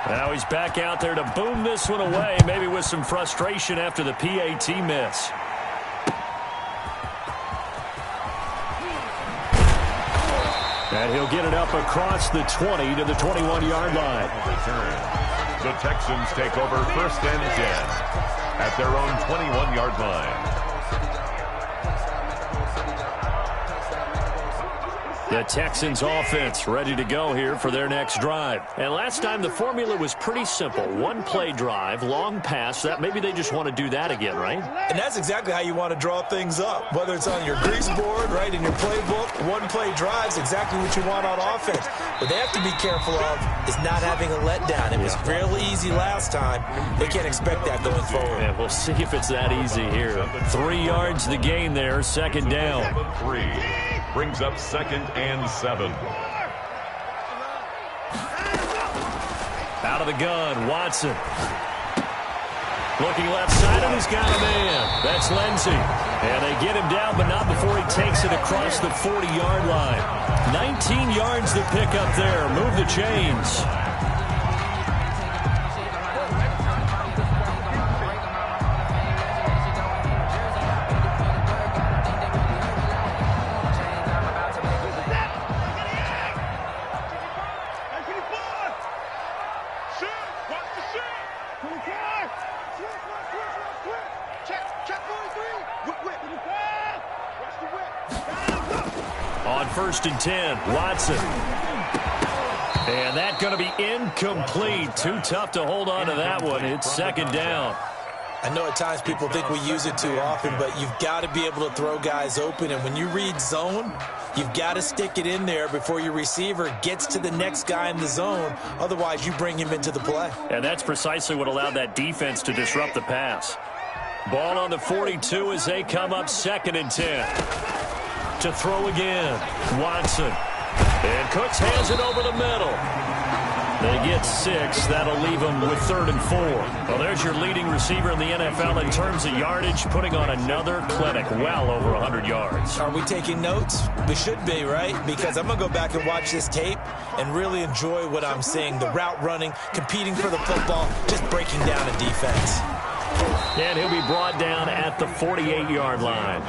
Now he's back out there to boom this one away, maybe with some frustration after the PAT miss. And he'll get it up across the 20 to the 21-yard line. The Texans take over 1st and 10 at their own 21-yard line. The Texans offense ready to go here for their next drive. And last time the formula was pretty simple. One play drive, long pass. That maybe they just want to do that again, right? And that's exactly how you want to draw things up. Whether it's on your grease board, right, in your playbook, one play drive is exactly what you want on offense. What they have to be careful of is not having a letdown. It was real easy last time. They can't expect that going forward. Yeah, we'll see if it's that easy here. 3 yards the gain there, 2nd down. 3 brings up 2nd and 7. Out of the gun, Watson. Looking left side, and he's got a man. That's Lindsey. And they get him down, but not before he takes it across the 40-yard line. 19 yards to pick up there. Move the chains. On 1st and 10, Watson. And that's going to be incomplete. Too tough to hold on to that one. It's 2nd down. I know at times people think we use it too often, but you've got to be able to throw guys open. And when you read zone, you've got to stick it in there before your receiver gets to the next guy in the zone. Otherwise, you bring him into the play. And that's precisely what allowed that defense to disrupt the pass. Ball on the 42 as they come up 2nd and 10. To throw again, Watson. And Cooks hands it over the middle. They get 6. That'll leave them with 3rd and 4. Well, there's your leading receiver in the NFL in terms of yardage, putting on another clinic, well over 100 yards. Are we taking notes? We should be, right? Because I'm going to go back and watch this tape and really enjoy what I'm seeing. The route running, competing for the football, just breaking down a defense. And he'll be brought down at the 48-yard line.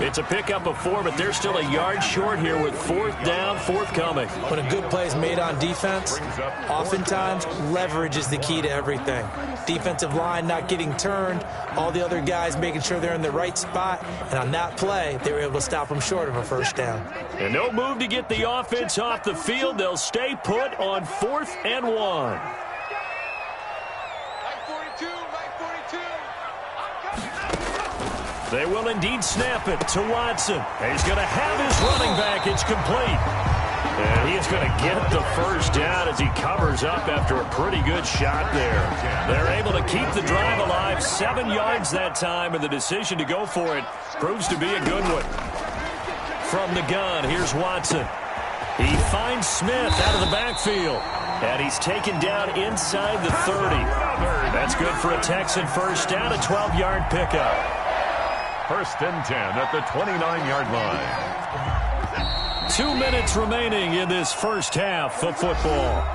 It's a pickup of 4, but they're still a yard short here with 4th down, forthcoming. When a good play is made on defense, oftentimes leverage is the key to everything. Defensive line not getting turned, all the other guys making sure they're in the right spot, and on that play, they were able to stop them short of a 1st down. And no move to get the offense off the field. They'll stay put on 4th and 1. They will indeed snap it to Watson. He's going to have his running back. It's complete. And he is going to get the 1st down as he covers up after a pretty good shot there. They're able to keep the drive alive. 7 yards that time, and the decision to go for it proves to be a good one. From the gun, here's Watson. He finds Smith out of the backfield. And he's taken down inside the 30. That's good for a Texan 1st down, a 12-yard pickup. 1st and 10 at the 29-yard line. 2 minutes remaining in this 1st half of football.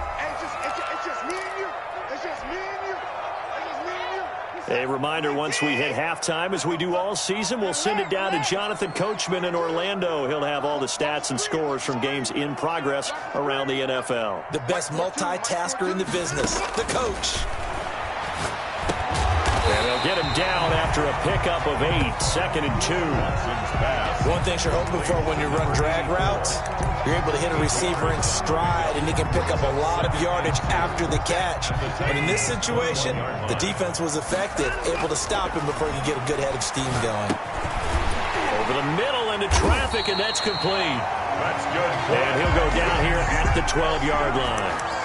A reminder, once we hit halftime, as we do all season, we'll send it down to Jonathan Coachman in Orlando. He'll have all the stats and scores from games in progress around the NFL. The best multitasker in the business, the coach. And they'll get him down after a pickup of 8, 2nd and 2. One thing you're hoping for when you run drag routes, you're able to hit a receiver in stride, and he can pick up a lot of yardage after the catch. But in this situation, the defense was effective, able to stop him before you get a good head of steam going. Over the middle into traffic, and that's complete. That's good. And he'll go down here at the 12-yard line.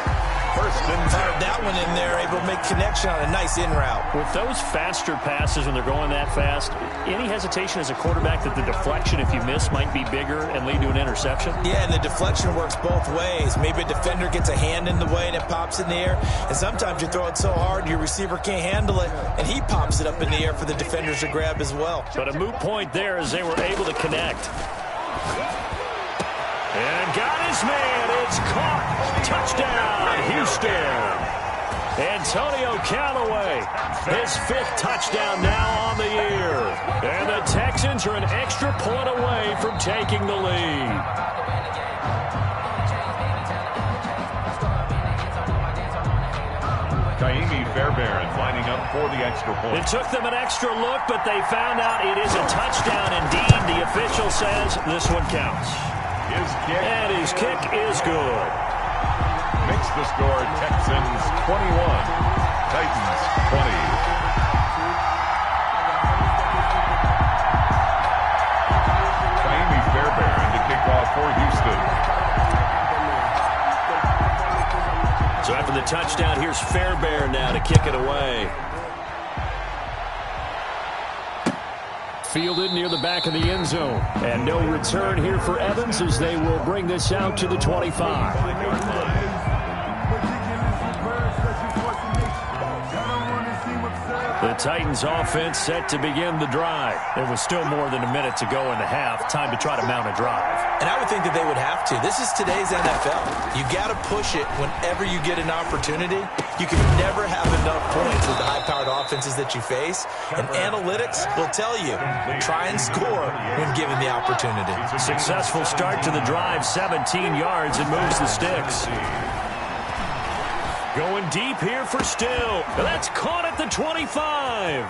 1st and 10. That one in there, able to make connection on a nice in route. With those faster passes when they're going that fast, any hesitation as a quarterback that the deflection, if you miss, might be bigger and lead to an interception? Yeah, and the deflection works both ways. Maybe a defender gets a hand in the way and it pops in the air. And sometimes you throw it so hard your receiver can't handle it, and he pops it up in the air for the defenders to grab as well. But a moot point there as they were able to connect. And got his man. It's caught. Touchdown, Houston. Antonio Callaway, his 5th touchdown now on the year. And the Texans are an extra point away from taking the lead. Fairbairn lining up for the extra point. It took them an extra look, but they found out it is a touchdown indeed. The official says this one counts. His kick is good. Makes the score Texans 21, Titans 20. Fairbairn to kick off for Houston. So after the touchdown, here's Fairbairn now to kick it away. Fielded near the back of the end zone. And no return here for Evans as they will bring this out to the 25. The Titans offense set to begin the drive. There was still more than a minute to go in the half. Time to try to mount a drive. And I would think that they would have to. This is today's NFL. You got to push it whenever you get an opportunity. You can never have enough points with the high-powered offenses that you face. And analytics will tell you, try and score when given the opportunity. Successful start to the drive, 17 yards, and moves the sticks. Going deep here for Still. That's caught at the 25.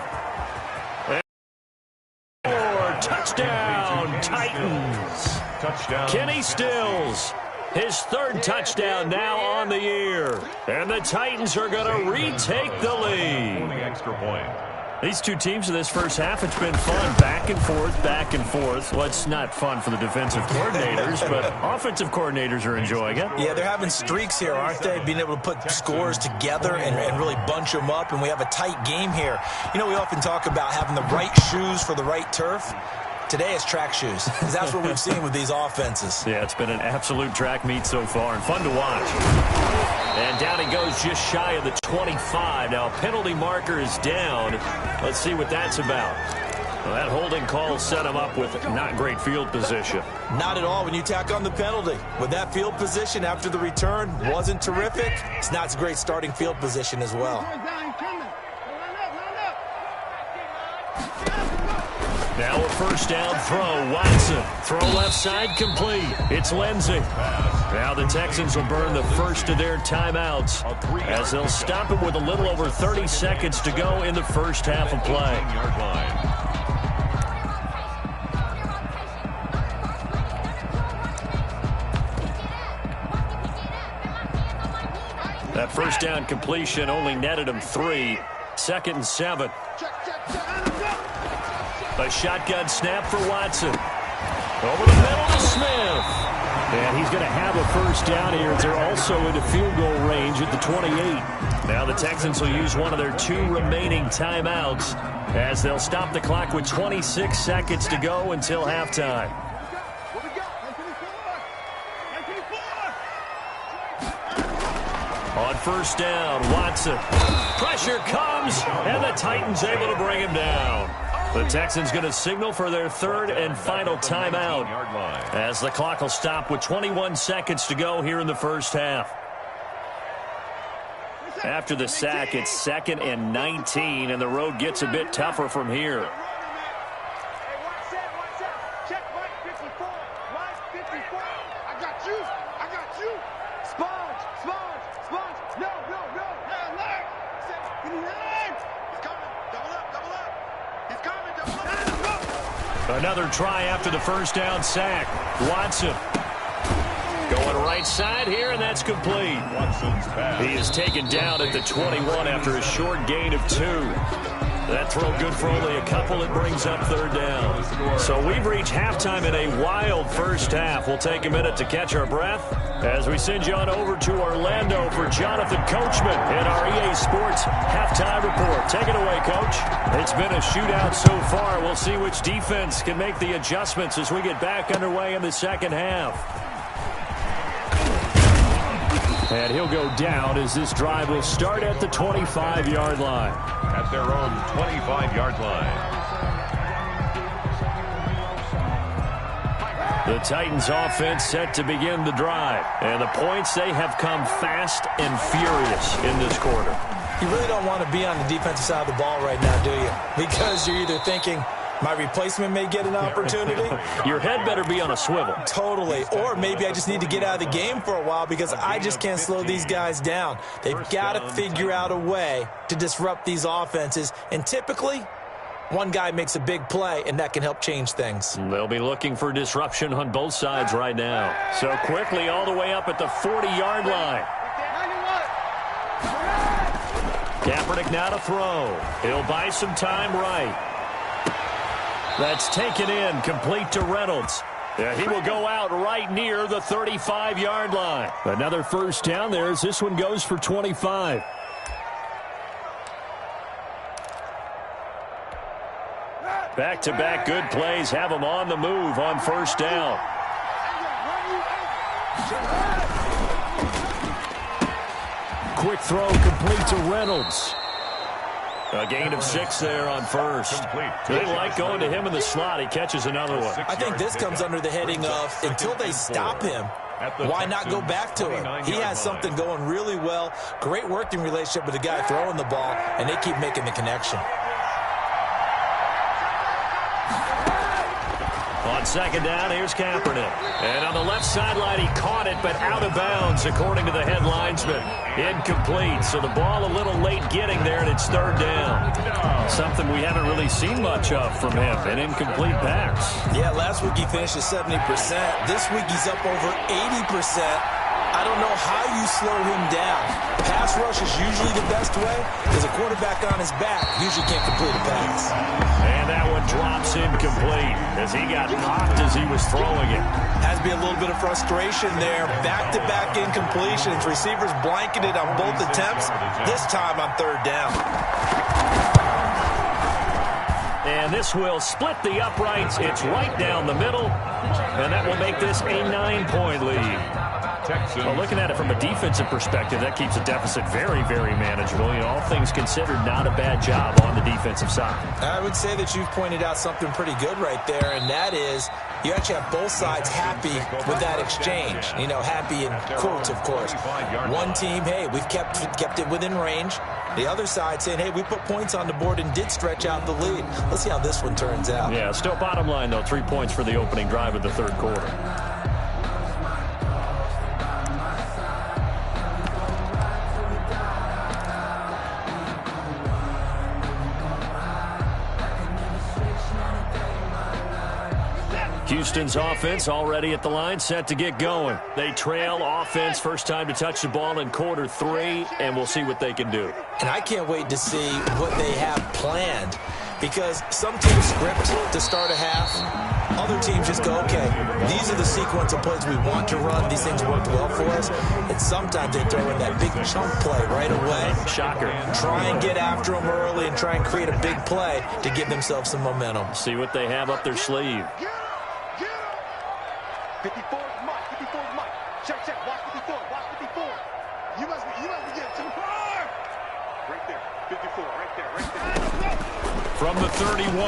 And touchdown, Titans. Touchdown. Kenny Stills, his 3rd touchdown now on the year. And the Titans are going to retake the lead. The extra point. These two teams in this first half, it's been fun. Back and forth, back and forth. Well, it's not fun for the defensive coordinators, but offensive coordinators are enjoying it. Yeah, they're having streaks here, aren't they? Being able to put scores together and really bunch them up, and we have a tight game here. You know, we often talk about having the right shoes for the right turf. Today it's track shoes, because that's what we've seen with these offenses. Yeah, it's been an absolute track meet so far, and fun to watch. And down he goes just shy of the 25. Now, penalty marker is down. Let's see what that's about. Well, that holding call set him up with not great field position. Not at all when you tack on the penalty. With that field position after the return wasn't terrific, it's not a great starting field position as well. Now a first down throw. Watson. Throw left side complete. It's Lindsey. Now the Texans will burn the first of their timeouts as they'll stop it with a little over 30 seconds to go in the first half of play. That first down completion only netted him 3. 2nd and 7. A shotgun snap for Watson. Over the middle to Smith. And he's going to have a first down here as they're also into field goal range at the 28. Now the Texans will use one of their 2 remaining timeouts as they'll stop the clock with 26 seconds to go until halftime. On first down, Watson. Pressure comes, and the Titans able to bring him down. The Texans going to signal for their 3rd and final timeout as the clock will stop with 21 seconds to go here in the first half. After the sack, it's 2nd and 19, and the road gets a bit tougher from here. Another try after the first down sack. Watson going right side here, and that's complete. He is taken down at the 21 after a short gain of 2. That throw good for only a couple. It brings up 3rd down. So we've reached halftime in a wild first half. We'll take a minute to catch our breath as we send you on over to Orlando for Jonathan Coachman in our EA Sports halftime report. Take it away, Coach. It's been a shootout so far. We'll see which defense can make the adjustments as we get back underway in the second half. And he'll go down as this drive will start at the 25-yard line. At their own 25-yard line. The Titans offense set to begin the drive. And the points, they have come fast and furious in this quarter. You really don't want to be on the defensive side of the ball right now, do you? Because you're either thinking, my replacement may get an opportunity. Your head better be on a swivel. Totally. Or maybe I just need to get out of the game for a while because I just can't slow these guys down. They've got to figure out a way to disrupt these offenses. And typically, one guy makes a big play, and that can help change things. They'll be looking for disruption on both sides right now. So quickly all the way up at the 40-yard line. Kaepernick now to throw. He'll buy some time right. That's taken in, complete to Reynolds. Yeah, he will go out right near the 35-yard line. Another first down there as this one goes for 25. Back-to-back good plays have him on the move on first down. Quick throw complete to Reynolds. A gain of 6 there on first. They like going to him in the slot. He catches another one. I think this comes under the heading of until they stop him, why not go back to him? He has something going really well. Great working relationship with the guy throwing the ball, and they keep making the connection. On second down, here's Kaepernick. And on the left sideline, he caught it, but out of bounds, according to the head linesman. Incomplete, so the ball a little late getting there, and it's third down. Something we haven't really seen much of from him, an incomplete pass. Yeah, last week he finished at 70%. This week he's up over 80%. I don't know how you slow him down. Pass rush is usually the best way because a quarterback on his back usually can't complete a pass. And that one drops incomplete as he got popped as he was throwing it. Has to be a little bit of frustration there. Back-to-back incompletions. Receivers blanketed on both attempts, this time on third down. And this will split the uprights. It's right down the middle. And that will make this a 9-point lead. Well, looking at it from a defensive perspective, that keeps the deficit very, very manageable. You know, all things considered, not a bad job on the defensive side. I would say that you've pointed out something pretty good right there, and that is you actually have both sides happy with that exchange. You know, happy in quotes, of course. One team, hey, we've kept it within range. The other side saying, hey, we put points on the board and did stretch out the lead. Let's see how this one turns out. Yeah, still bottom line, though, 3 points for the opening drive of the third quarter. Houston's offense already at the line, set to get going. They trail offense, first time to touch the ball in quarter 3, and we'll see what they can do. And I can't wait to see what they have planned because some teams script to start a half. Other teams just go, okay, these are the sequence of plays we want to run. These things worked well for us. And sometimes they throw in that big chunk play right away. Shocker. Try and get after them early and try and create a big play to give themselves some momentum. See what they have up their sleeve. 54 is Mike. 54 is Mike. Check. Watch 54. Watch 54. You must be getting too far. Right there. 54. Right there. From the 31,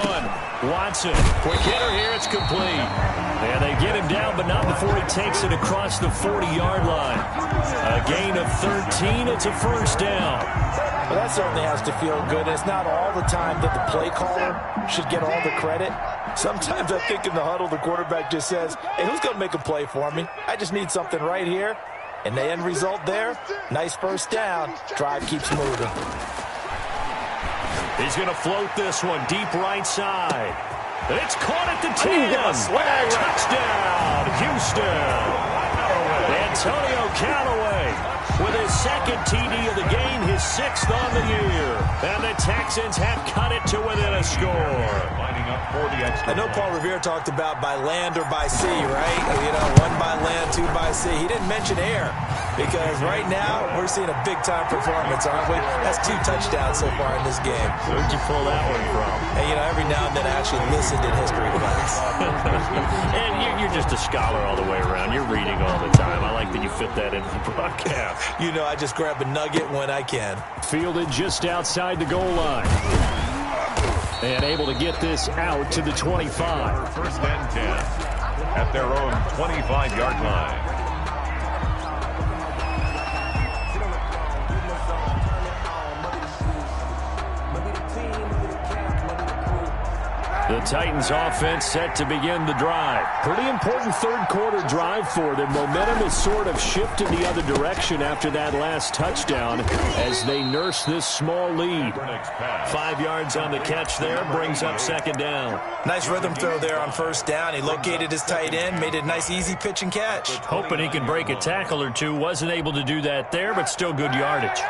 Watson. Quick hitter here. It's complete. And they get him down, but not before he takes it across the 40-yard line. A gain of 13. It's a first down. Well, that certainly has to feel good. It's not all the time that the play caller should get all the credit. Sometimes I think in the huddle, the quarterback just says, hey, who's going to make a play for me? I just need something right here. And the end result there, nice first down. Drive keeps moving. He's going to float this one deep right side. It's caught at the 10. Touchdown, Houston. Antonio Callaway with his second TD of the game, his 6th on the year. And the Texans have cut it to within a score. I know Paul Revere talked about by land or by sea, right? You know, 1 by land, 2 by sea. He didn't mention air because right now we're seeing a big-time performance, aren't we? That's 2 touchdowns so far in this game. Where'd you pull that one from? And, you know, every now and then I actually listened in history class. And you're just a scholar all the way around. You're reading all the time. I like that you fit that into the broadcast. You know, I just grab a nugget when I can. Fielded just outside the goal line. And able to get this out to the 25. First and 10. at their own 25-yard line. The Titans offense set to begin the drive. Pretty important third quarter drive for them. Momentum has sort of shifted the other direction after that last touchdown as they nurse this small lead. 5 yards on the catch there, brings up second down. Nice rhythm throw there on first down. He located his tight end, made it a nice easy pitch and catch. Hoping he could break a tackle or two. Wasn't able to do that there, but still good yardage.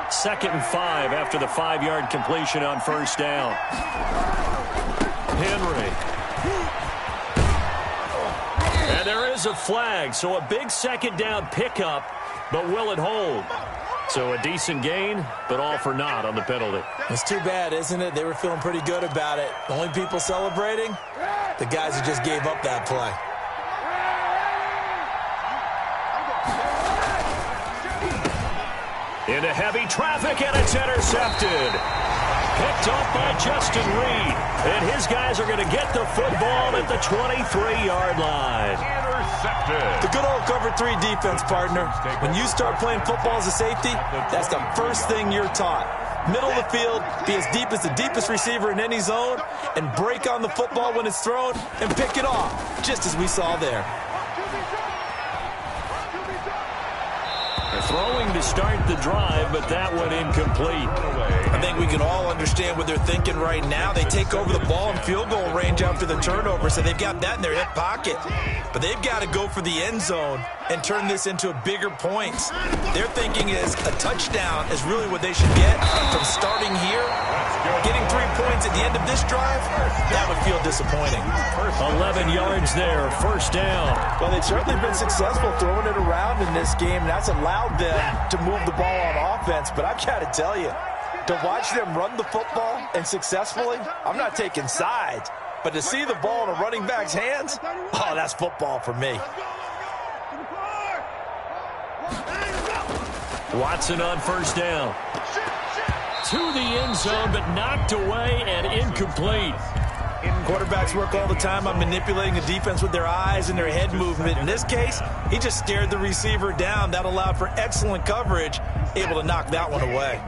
2nd and 5 after the 5-yard completion on first down. Henry. And there is a flag, so a big second down pickup, but will it hold? So a decent gain, but all for naught on the penalty. It's too bad, isn't it? They were feeling pretty good about it. The only people celebrating, the guys who just gave up that play. Into heavy traffic, and it's intercepted. Picked off by Justin Reed. And his guys are going to get the football at the 23-yard line. Intercepted. The good old cover 3 defense, partner. When you start playing football as a safety, that's the first thing you're taught. Middle of the field, be as deep as the deepest receiver in any zone, and break on the football when it's thrown and pick it off, just as we saw there. Throwing to start the drive, but that one incomplete. I think we can all understand what they're thinking right now. They take over the ball in field goal range after the turnover, so they've got that in their hip pocket. But they've got to go for the end zone and turn this into a bigger points. Their thinking is a touchdown is really what they should get from starting here. Getting 3 points at the end of this drive, that would feel disappointing. 11 yards there, first down. Well, they've certainly been successful throwing it around in this game, and that's allowed them to move the ball on offense. But I've got to tell you, to watch them run the football and successfully, I'm not taking sides, but to see the ball in a running back's hands, oh, that's football for me. Watson on first down. To the end zone, but knocked away and incomplete. Quarterbacks work all the time on manipulating the defense with their eyes and their head movement. In this case, he just stared the receiver down. That allowed for excellent coverage, able to knock that one away.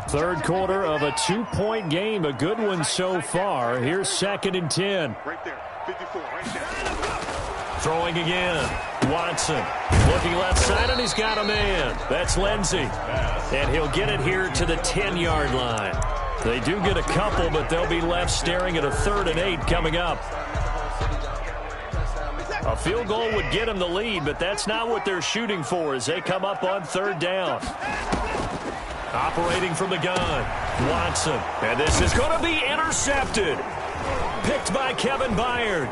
Third quarter of a 2-point game, a good one so far. Here's 2nd and 10. Right there, 54, right there. Throwing again. Watson looking left side, and he's got a man. That's Lindsey. And he'll get it here to the 10-yard line. They do get a couple, but they'll be left staring at a 3rd and 8 coming up. A field goal would get them the lead, but that's not what they're shooting for as they come up on 3rd down. Operating from the gun, Watson. And this is going to be intercepted. Picked by Kevin Byard.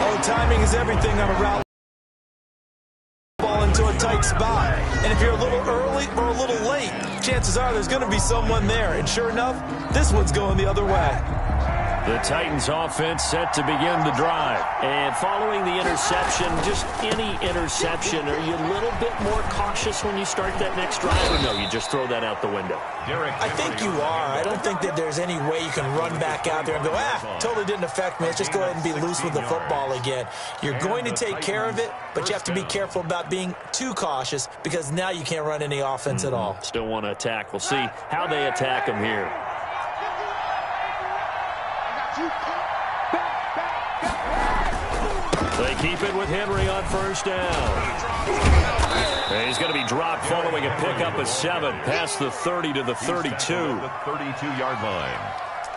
Oh, timing is everything on a route. Ball into a tight spot. And if you're a little early or a little late, chances are there's going to be someone there. And sure enough, this one's going the other way. The Titans offense set to begin the drive. And following the interception, just any interception, are you a little bit more cautious when you start that next drive? Or no, you just throw that out the window? I think you are. I don't think that there's any way you can run back out there and go, totally didn't affect me. Let's just go ahead and be loose with the football again. You're going to take care of it, but you have to be careful about being too cautious because now you can't run any offense at all. Still want to attack. We'll see how they attack them here. They keep it with Henry on first down. And he's going to be dropped following a pickup of 7 past the 30 to the 32. The 32-yard line.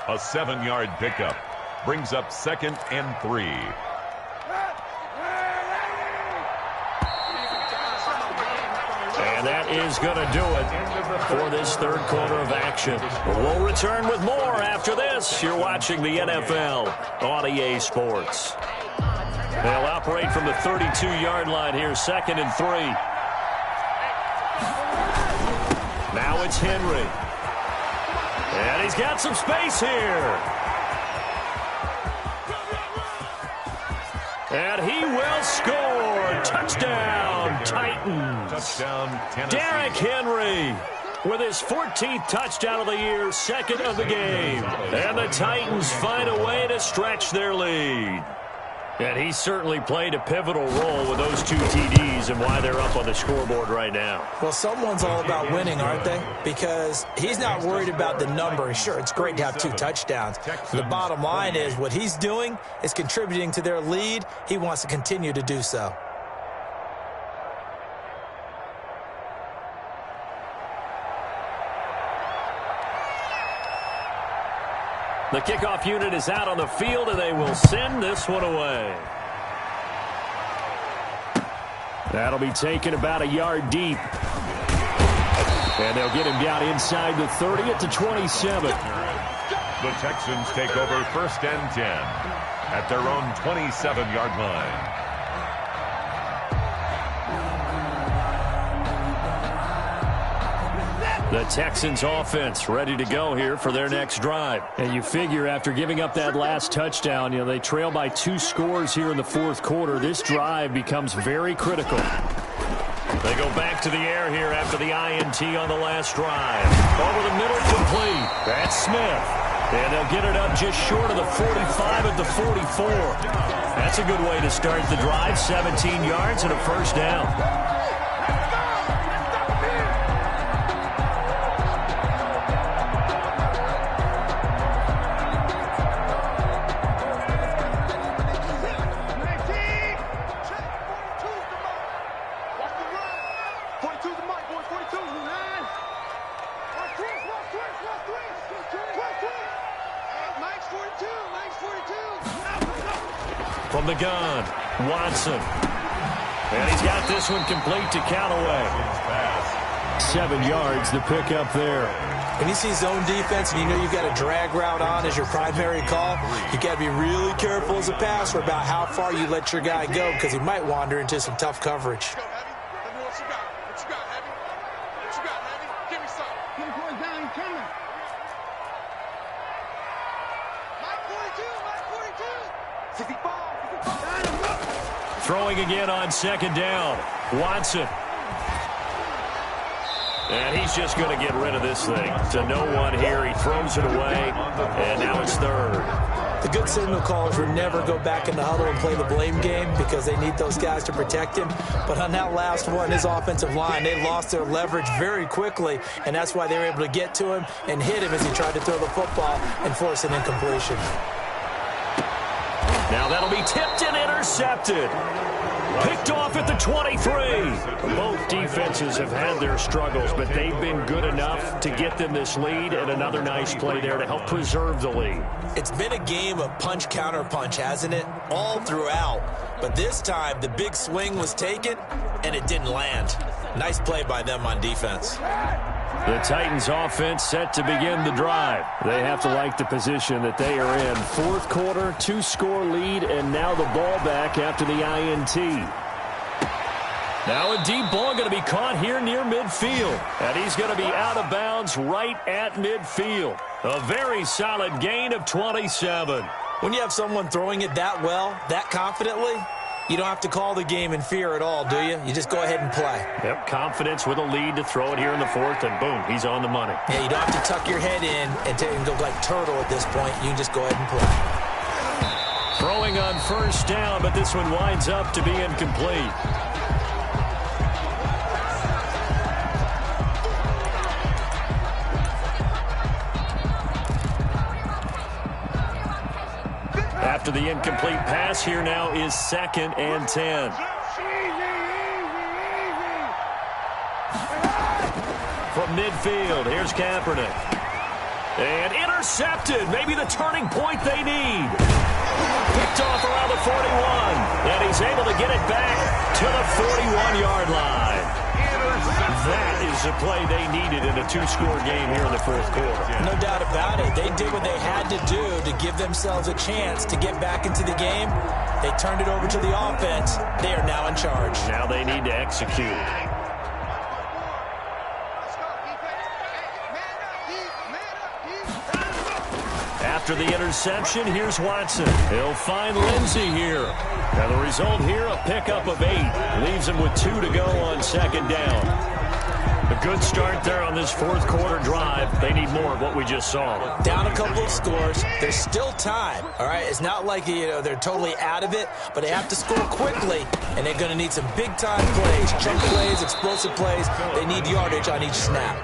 A 7-yard pickup brings up 2nd and 3. And that is going to do it for this third quarter of action. We'll return with more after this. You're watching the NFL on EA Sports. They'll operate from the 32-yard line here, 2nd and 3. Now it's Henry. And he's got some space here. And he will score. Touchdown, Titans. Touchdown, Tennessee. Derrick Henry. with his 14th touchdown of the year, second of the game. And the Titans find a way to stretch their lead. And he certainly played a pivotal role with those 2 TDs and why they're up on the scoreboard right now. Well, someone's all about winning, aren't they? Because he's not worried about the number. Sure, it's great to have 2 touchdowns. The bottom line is what he's doing is contributing to their lead. He wants to continue to do so. The kickoff unit is out on the field, and they will send this one away. That'll be taken about a yard deep. And they'll get him down inside the 30 at the 27. The Texans take over first and 10 at their own 27-yard line. The Texans offense ready to go here for their next drive. And you figure after giving up that last touchdown, they trail by 2 scores here in the fourth quarter. This drive becomes very critical. They go back to the air here after the INT on the last drive. Over the middle, complete. That's Smith. And they'll get it up just short of the 45 at the 44. That's a good way to start the drive. 17 yards and a first down. From the gun, Watson. And he's got this one complete to Callaway. 7 yards to pick up there. When you see zone defense and you know you've got a drag route on as your primary call, you got to be really careful as a passer about how far you let your guy go because he might wander into some tough coverage. Throwing again on second down. Watson. And he's just going to get rid of this thing. To no one here. He throws it away. And now it's third. The good signal callers would never go back in the huddle and play the blame game because they need those guys to protect him. But on that last one, his offensive line, they lost their leverage very quickly. And that's why they were able to get to him and hit him as he tried to throw the football and force an incompletion. Now that'll be tipped and intercepted. Picked off at the 23. Both defenses have had their struggles, but they've been good enough to get them this lead, and another nice play there to help preserve the lead. It's been a game of punch-counter-punch, hasn't it? All throughout. But this time, the big swing was taken, and it didn't land. Nice play by them on defense. The Titans offense set to begin the drive. They have to like the position that they are in. Fourth quarter, 2-score lead, and now the ball back after the INT. Now a deep ball going to be caught here near midfield. And he's going to be out of bounds right at midfield. A very solid gain of 27. When you have someone throwing it that well, that confidently, you don't have to call the game in fear at all, do you? You just go ahead and play. Yep, confidence with a lead to throw it here in the fourth, and boom, he's on the money. Yeah, you don't have to tuck your head in and go like turtle at this point. You can just go ahead and play. Throwing on first down, but this one winds up to be incomplete. After the incomplete pass, here now is 2nd and 10. From midfield, here's Kaepernick. And intercepted, maybe the turning point they need. Picked off around the 41, and he's able to get it back to the 41-yard line. That is the play they needed in a 2-score game here in the fourth quarter. No doubt about it. They did what they had to do to give themselves a chance to get back into the game. They turned it over to the offense. They are now in charge. Now they need to execute. After the interception, here's Watson. He'll find Lindsey here. And the result here, a pickup of 8. Leaves him with 2 to go on second down. A good start there on this fourth quarter drive. They need more of what we just saw. Down a couple of scores. There's still time. All right, it's not like they're totally out of it, but they have to score quickly, and they're going to need some big-time plays, chunk plays, explosive plays. They need yardage on each snap.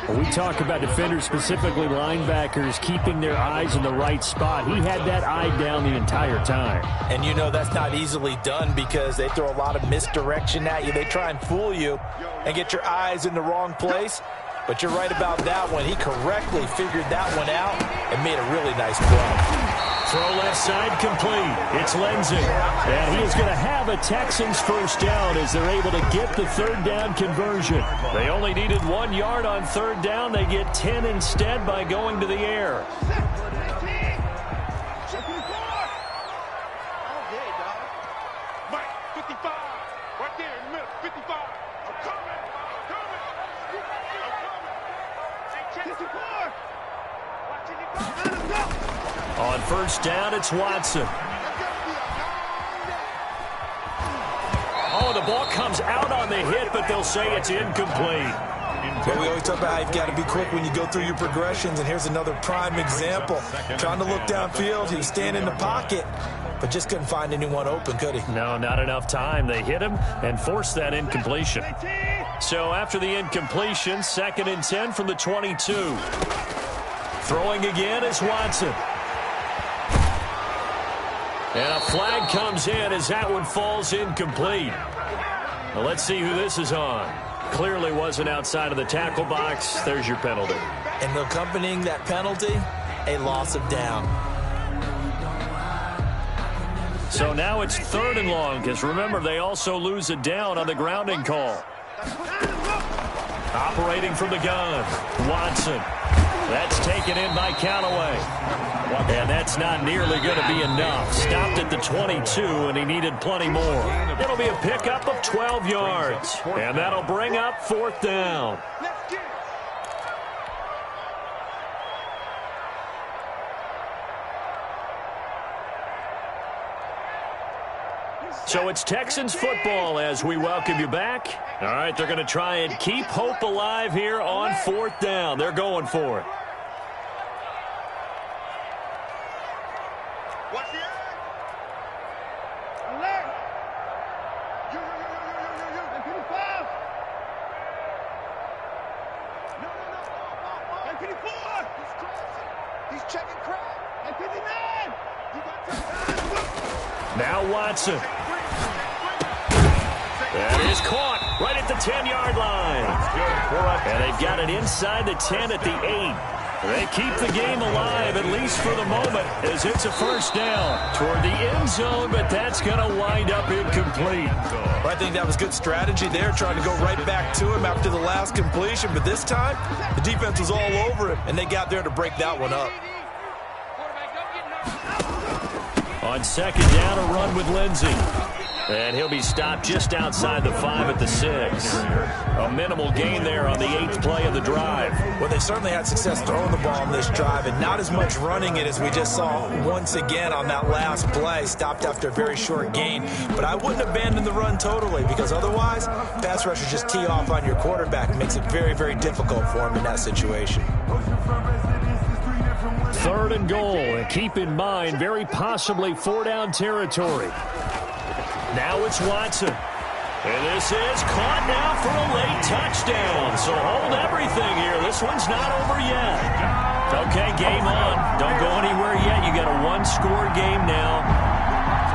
We talk about defenders, specifically linebackers, keeping their eyes in the right spot. He had that eye down the entire time. And you know that's not easily done because they throw a lot of misdirection at you. They try and fool you and get your eyes in the wrong place. But you're right about that one. He correctly figured that one out and made a really nice play. Throw left side complete. It's Lindsey. And he is going to have a Texans first down as they're able to get the third down conversion. They only needed 1 yard on third down. They get 10 instead by going to the air. On first down, it's Watson. Oh, the ball comes out on the hit, but they'll say it's incomplete. But we always talk about how you've got to be quick when you go through your progressions, and here's another prime example. Trying to look downfield, he was standing in the pocket, but just couldn't find anyone open, could he? No, not enough time. They hit him and forced that incompletion. So after the incompletion, 2nd and 10 from the 22. Throwing again is Watson. And a flag comes in as that one falls incomplete. Now let's see who this is on. Clearly wasn't outside of the tackle box. There's your penalty. And accompanying that penalty, a loss of down. So now it's 3rd and long, because remember, they also lose a down on the grounding call. Operating from the gun, Watson. That's taken in by Callaway. And that's not nearly going to be enough. Stopped at the 22, and he needed plenty more. It'll be a pickup of 12 yards. And that'll bring up 4th down. So it's Texans football as we welcome you back. All right, they're going to try and keep hope alive here on 4th down. They're going for it. Now Watson. That is caught right at the 10-yard line. And they've got it inside the 10 at the 8. They keep the game alive, at least for the moment, as it's a first down toward the end zone, but that's going to wind up incomplete. Well, I think that was good strategy there, trying to go right back to him after the last completion. But this time, the defense was all over him, and they got there to break that one up. On 2nd down, a run with Lindsey. And he'll be stopped just outside the 5 at the 6. A minimal gain there on the 8th play of the drive. Well, they certainly had success throwing the ball in this drive, and not as much running it as we just saw once again on that last play. Stopped after a very short gain. But I wouldn't abandon the run totally, because otherwise, pass rushers just tee off on your quarterback. It makes it very, very difficult for him in that situation. 3rd and goal, and keep in mind, very possibly 4-down territory. Now it's Watson. And this is caught now for a late touchdown. So hold everything here. This one's not over yet. Okay, game on. Don't go anywhere yet. You got a 1-score game now.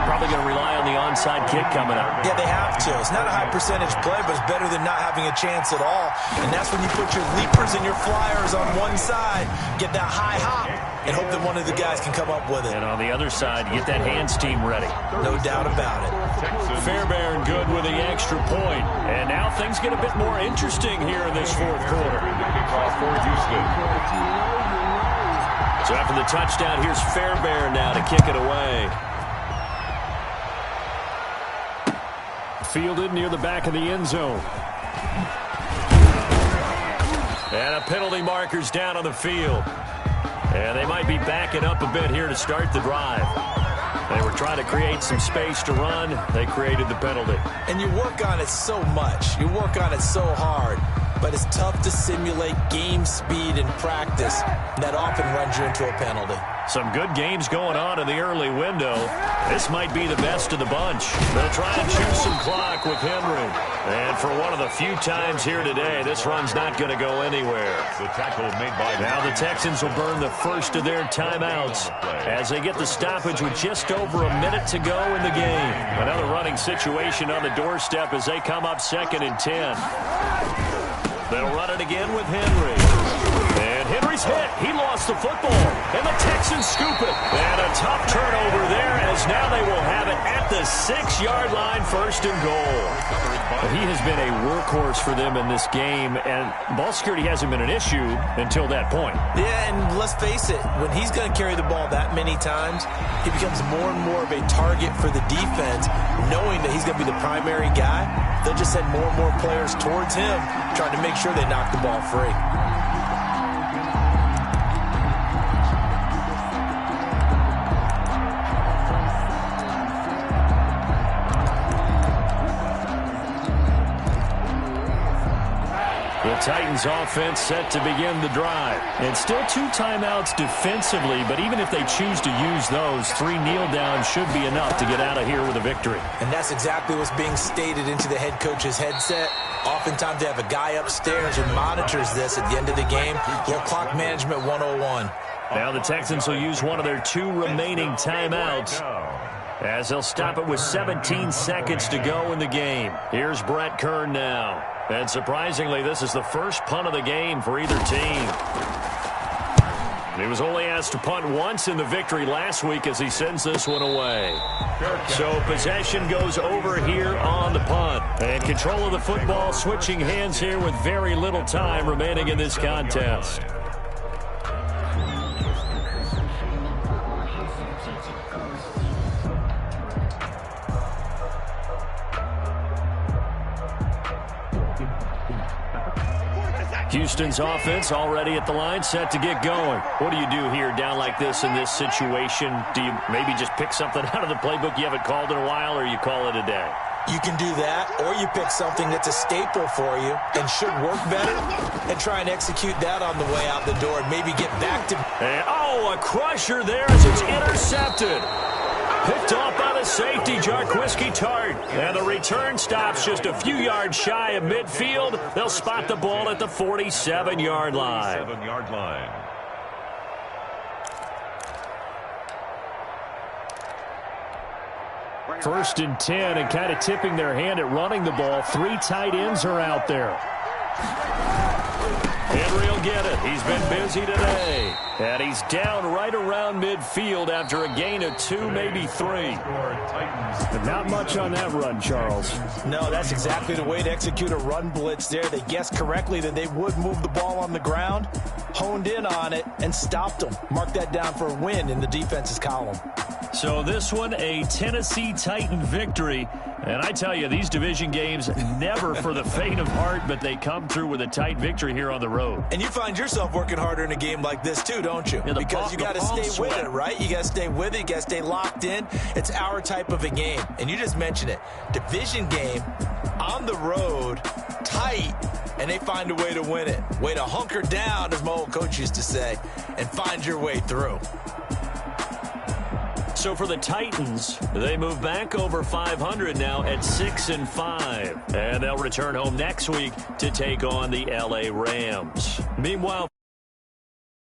Probably going to rely on the onside kick coming up. Yeah, they have to. It's not a high percentage play, but it's better than not having a chance at all. And that's when you put your leapers and your flyers on one side, get that high hop, and hope that one of the guys can come up with it. And on the other side, get that hands team ready. No doubt about it. Fairbairn good with the extra point. And now things get a bit more interesting here in this fourth quarter. So after the touchdown, here's Fairbairn now to kick it away. Fielded near the back of the end zone. And a penalty marker's down on the field. And they might be backing up a bit here to start the drive. They were trying to create some space to run. They created the penalty. And you work on it so much. You work on it so hard. but it's tough to simulate game speed in practice. That often runs you into a penalty. Some good games going on in the early window. This might be the best of the bunch. They'll try and choose some clock with Henry. And for one of the few times here today, this run's not going to go anywhere. The tackle made by now the Texans will burn the first of their timeouts as they get the stoppage with just over a minute to go in the game. Another running situation on the doorstep as they come up 2nd and 10. They'll run it again with Henry. And Henry's hit. He lost the football. And the Texans scoop it. And a tough turnover there as now they will have it at the 6-yard line, 1st and goal. He has been a workhorse for them in this game, and ball security hasn't been an issue until that point. Yeah, and let's face it, when he's going to carry the ball that many times, he becomes more and more of a target for the defense, knowing that he's going to be the primary guy. They'll just send more and more players towards him, trying to make sure they knock the ball free. The Titans offense set to begin the drive. And still 2 timeouts defensively, but even if they choose to use those, 3 kneel downs should be enough to get out of here with a victory. And that's exactly what's being stated into the head coach's headset. Oftentimes they have a guy upstairs who monitors this at the end of the game. Little clock management 101. Now the Texans will use one of their 2 remaining timeouts as they'll stop it with 17 seconds to go in the game. Here's Brett Kern now. And surprisingly, this is the first punt of the game for either team. He was only asked to punt once in the victory last week as he sends this one away. So possession goes over here on the punt. And control of the football switching hands here with very little time remaining in this contest. Houston's offense already at the line, set to get going. What do you do here down like this in this situation? Do you maybe just pick something out of the playbook you haven't called in a while, or you call it a day? You can do that, or you pick something that's a staple for you and should work better and try and execute that on the way out the door and maybe get back to... And, oh, a crusher there as it's intercepted. Picked off by the safety, Jarquiski Tart. And the return stops just a few yards shy of midfield. They'll spot the ball at the 47-yard line. 47-yard line. First and 10, and kind of tipping their hand at running the ball. 3 tight ends are out there. Henry will get it. He's been busy today. And he's down right around midfield after a gain of 2, maybe 3. But not much on that run, Charles. No, that's exactly the way to execute a run blitz there. They guessed correctly that they would move the ball on the ground, honed in on it, and stopped them. Mark that down for a win in the defense's column. So this one, a Tennessee Titan victory. And I tell you, these division games, never for the faint of heart, but they come through with a tight victory here on the road. And you find yourself working harder in a game like this too, don't you? Yeah, because you got to stay with it, right? You got to stay with it. You got to stay locked in. It's our type of a game. And you just mentioned it. Division game, on the road, tight, and they find a way to win it. Way to hunker down, as my old coach used to say, and find your way through. So for the Titans, they move back over 500 now at 6-5. And they'll return home next week to take on the LA Rams. Meanwhile,